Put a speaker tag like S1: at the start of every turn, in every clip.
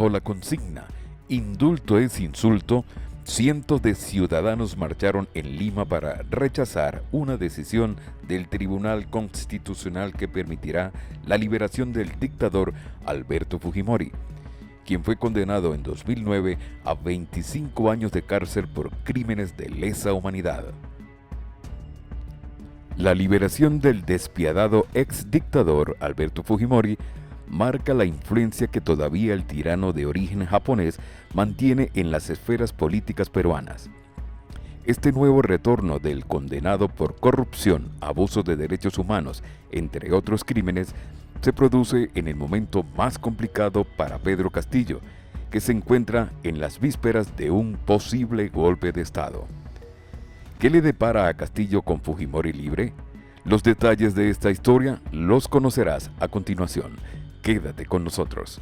S1: Bajo la consigna "Indulto es insulto", cientos de ciudadanos marcharon en Lima para rechazar una decisión del Tribunal Constitucional que permitirá la liberación del dictador Alberto Fujimori, quien fue condenado en 2009 a 25 años de cárcel por crímenes de lesa humanidad. La liberación del despiadado ex dictador Alberto Fujimori marca la influencia que todavía el tirano de origen japonés mantiene en las esferas políticas peruanas. Este nuevo retorno del condenado por corrupción, abuso de derechos humanos, entre otros crímenes, se produce en el momento más complicado para Pedro Castillo, que se encuentra en las vísperas de un posible golpe de Estado. ¿Qué le depara a Castillo con Fujimori libre? Los detalles de esta historia los conocerás a continuación. Quédate con nosotros.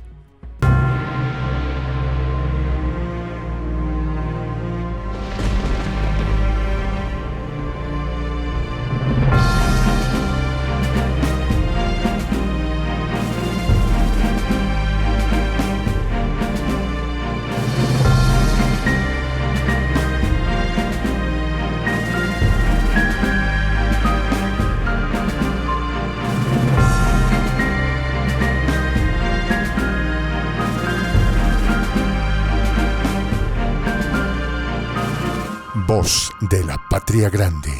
S2: Voz de la Patria Grande.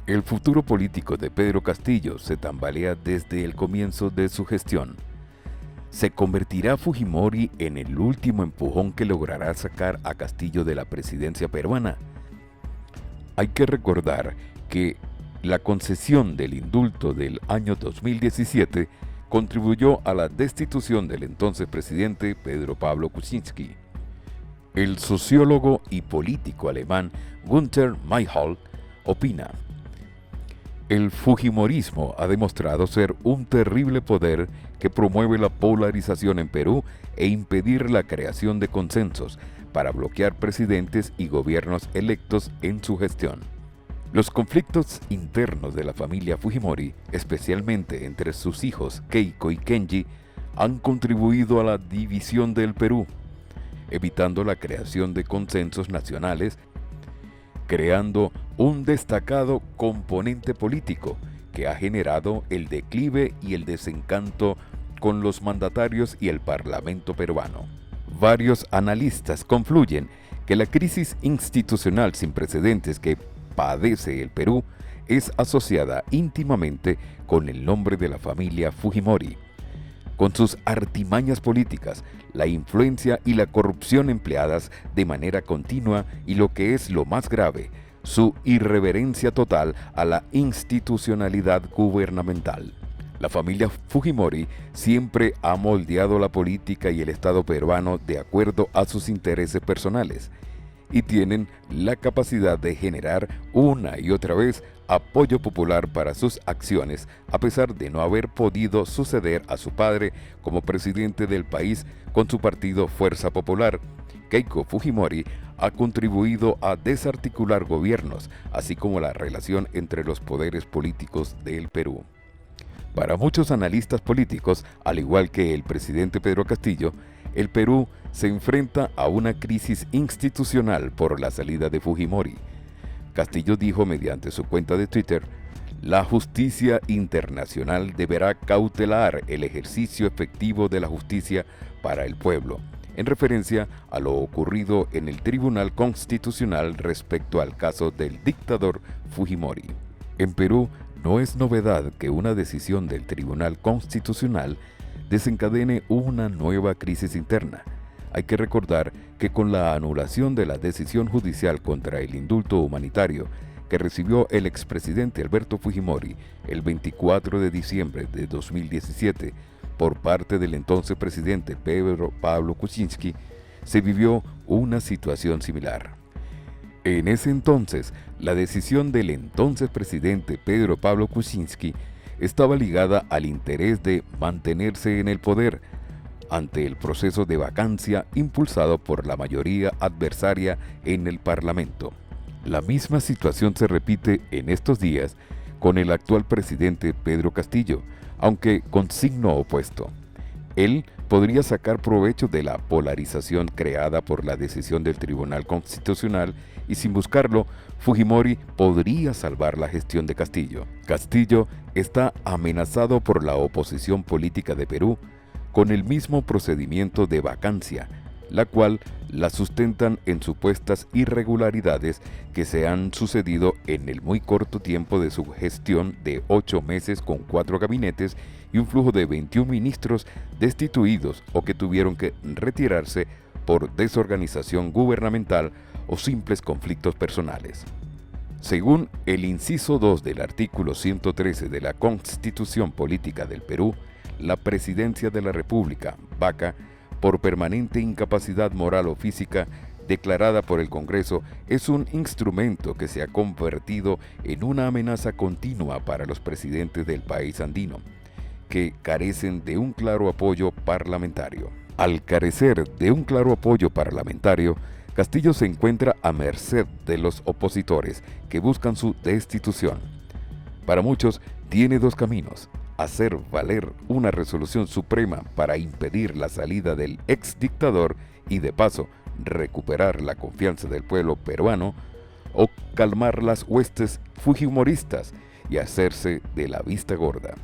S1: El futuro político de Pedro Castillo se tambalea desde el comienzo de su gestión. ¿Se convertirá Fujimori en el último empujón que logrará sacar a Castillo de la presidencia peruana? Hay que recordar que la concesión del indulto del año 2017 contribuyó a la destitución del entonces presidente Pedro Pablo Kuczynski. El sociólogo y político alemán Günther Myhrvold opina: el fujimorismo ha demostrado ser un terrible poder que promueve la polarización en Perú e impedir la creación de consensos para bloquear presidentes y gobiernos electos en su gestión. Los conflictos internos de la familia Fujimori, especialmente entre sus hijos Keiko y Kenji, han contribuido a la división del Perú, evitando la creación de consensos nacionales, creando un destacado componente político que ha generado el declive y el desencanto con los mandatarios y el Parlamento peruano. Varios analistas confluyen que la crisis institucional sin precedentes que padece el Perú es asociada íntimamente con el nombre de la familia Fujimori. Con sus artimañas políticas, la influencia y la corrupción empleadas de manera continua y, lo que es lo más grave, su irreverencia total a la institucionalidad gubernamental. La familia Fujimori siempre ha moldeado la política y el Estado peruano de acuerdo a sus intereses personales y tienen la capacidad de generar una y otra vez apoyo popular para sus acciones, a pesar de no haber podido suceder a su padre como presidente del país con su partido Fuerza Popular. Keiko Fujimori ha contribuido a desarticular gobiernos, así como la relación entre los poderes políticos del Perú. Para muchos analistas políticos, al igual que el presidente Pedro Castillo, el Perú se enfrenta a una crisis institucional por la salida de Fujimori. Castillo dijo mediante su cuenta de Twitter: la justicia internacional deberá cautelar el ejercicio efectivo de la justicia para el pueblo, en referencia a lo ocurrido en el Tribunal Constitucional respecto al caso del dictador Fujimori. En Perú, no es novedad que una decisión del Tribunal Constitucional desencadene una nueva crisis interna. Hay que recordar que con la anulación de la decisión judicial contra el indulto humanitario que recibió el expresidente Alberto Fujimori el 24 de diciembre de 2017 por parte del entonces presidente Pedro Pablo Kuczynski, se vivió una situación similar. En ese entonces, la decisión del entonces presidente Pedro Pablo Kuczynski estaba ligada al interés de mantenerse en el poder ante el proceso de vacancia impulsado por la mayoría adversaria en el Parlamento. La misma situación se repite en estos días con el actual presidente Pedro Castillo, aunque con signo opuesto. Él podría sacar provecho de la polarización creada por la decisión del Tribunal Constitucional y sin buscarlo, Fujimori podría salvar la gestión de Castillo. Castillo está amenazado por la oposición política de Perú con el mismo procedimiento de vacancia, la cual la sustentan en supuestas irregularidades que se han sucedido en el muy corto tiempo de su gestión de 8 meses con 4 gabinetes y un flujo de 21 ministros destituidos o que tuvieron que retirarse por desorganización gubernamental o simples conflictos personales. Según el inciso 2 del artículo 113 de la Constitución Política del Perú, la Presidencia de la República, vaca, por permanente incapacidad moral o física declarada por el Congreso, es un instrumento que se ha convertido en una amenaza continua para los presidentes del país andino, que carecen de un claro apoyo parlamentario. Al carecer de un claro apoyo parlamentario, Castillo se encuentra a merced de los opositores que buscan su destitución. Para muchos, tiene dos caminos: hacer valer una resolución suprema para impedir la salida del exdictador y de paso recuperar la confianza del pueblo peruano, o calmar las huestes fujimoristas y hacerse de la vista gorda.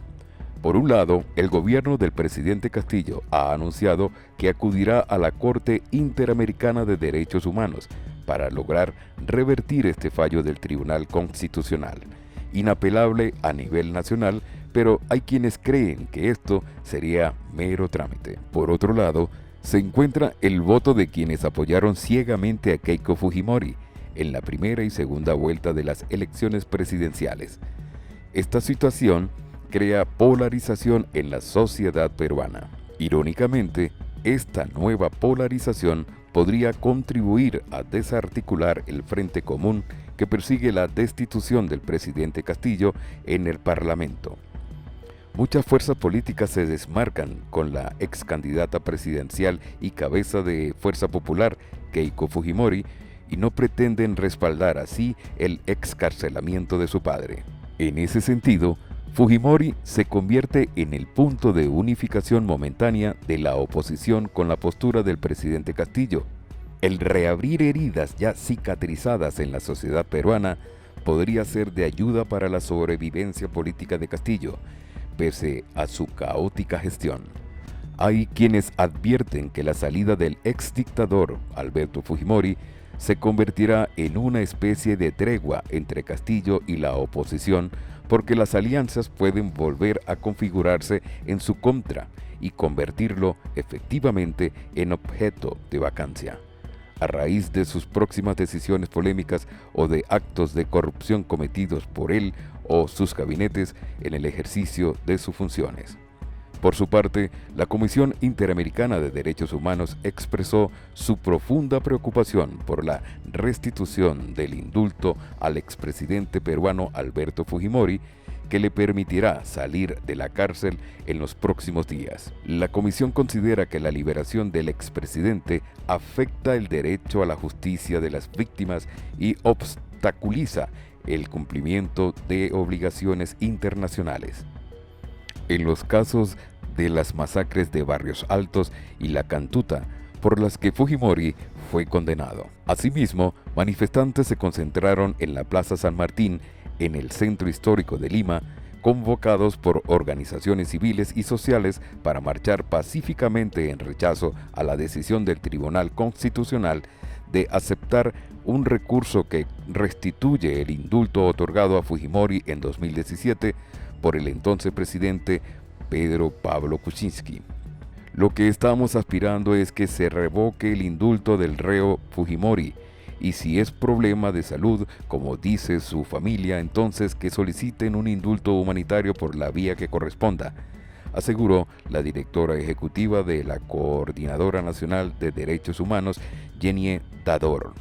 S1: Por un lado, el gobierno del presidente Castillo ha anunciado que acudirá a la Corte Interamericana de Derechos Humanos para lograr revertir este fallo del Tribunal Constitucional, inapelable a nivel nacional, pero hay quienes creen que esto sería mero trámite. Por otro lado, se encuentra el voto de quienes apoyaron ciegamente a Keiko Fujimori en la primera y segunda vuelta de las elecciones presidenciales. Esta situación crea polarización en la sociedad peruana. Irónicamente, esta nueva polarización podría contribuir a desarticular el frente común que persigue la destitución del presidente Castillo en el Parlamento. Muchas fuerzas políticas se desmarcan con la ex candidata presidencial y cabeza de Fuerza Popular, Keiko Fujimori, y no pretenden respaldar así el excarcelamiento de su padre. En ese sentido, Fujimori se convierte en el punto de unificación momentánea de la oposición con la postura del presidente Castillo. El reabrir heridas ya cicatrizadas en la sociedad peruana podría ser de ayuda para la sobrevivencia política de Castillo, pese a su caótica gestión. Hay quienes advierten que la salida del exdictador Alberto Fujimori se convertirá en una especie de tregua entre Castillo y la oposición, porque las alianzas pueden volver a configurarse en su contra y convertirlo efectivamente en objeto de vacancia, a raíz de sus próximas decisiones polémicas o de actos de corrupción cometidos por él o sus gabinetes en el ejercicio de sus funciones. Por su parte, la Comisión Interamericana de Derechos Humanos expresó su profunda preocupación por la restitución del indulto al expresidente peruano Alberto Fujimori, que le permitirá salir de la cárcel en los próximos días. La comisión considera que la liberación del expresidente afecta el derecho a la justicia de las víctimas y obstaculiza el cumplimiento de obligaciones internacionales. En los casos de las masacres de Barrios Altos y La Cantuta, por las que Fujimori fue condenado. Asimismo, manifestantes se concentraron en la Plaza San Martín, en el centro histórico de Lima, convocados por organizaciones civiles y sociales para marchar pacíficamente en rechazo a la decisión del Tribunal Constitucional de aceptar un recurso que restituye el indulto otorgado a Fujimori en 2017 por el entonces presidente Pedro Pablo Kuczynski. Lo que estamos aspirando es que se revoque el indulto del reo Fujimori, y si es problema de salud, como dice su familia, entonces que soliciten un indulto humanitario por la vía que corresponda, aseguró la directora ejecutiva de la Coordinadora Nacional de Derechos Humanos, Jenny Dador.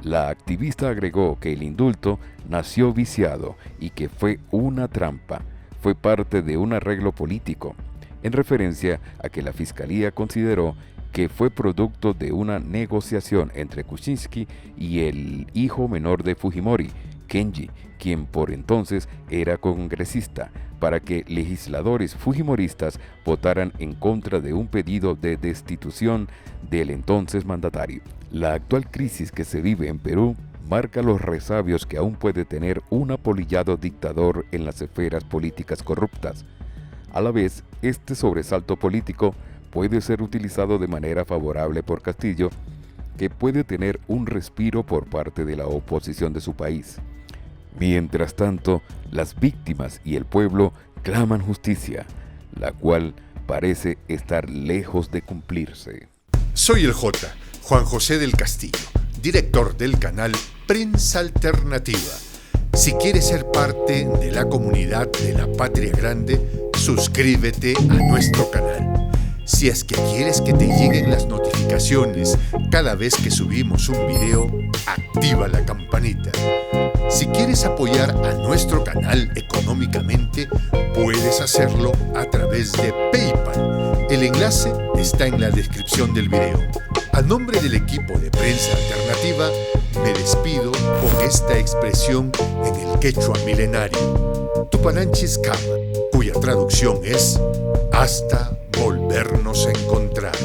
S1: La activista agregó que el indulto nació viciado y que fue una trampa, fue parte de un arreglo político, en referencia a que la Fiscalía consideró que fue producto de una negociación entre Kuczynski y el hijo menor de Fujimori, Kenji, quien por entonces era congresista, para que legisladores fujimoristas votaran en contra de un pedido de destitución del entonces mandatario. La actual crisis que se vive en Perú marca los resabios que aún puede tener un apolillado dictador en las esferas políticas corruptas. A la vez, este sobresalto político puede ser utilizado de manera favorable por Castillo, que puede tener un respiro por parte de la oposición de su país. Mientras tanto, las víctimas y el pueblo claman justicia, la cual parece estar lejos de cumplirse.
S2: Soy el Juan José del Castillo, director del canal Prensa Alternativa. Si quieres ser parte de la comunidad de la Patria Grande, suscríbete a nuestro canal. Si es que quieres que te lleguen las notificaciones cada vez que subimos un video, activa la campanita. Si quieres apoyar a nuestro canal económicamente, puedes hacerlo a través de PayPal. El enlace está en la descripción del video. A nombre del equipo de Prensa Alternativa, me despido con esta expresión en el quechua milenario, Tupananchis Kama, cuya traducción es hasta volvernos a encontrar.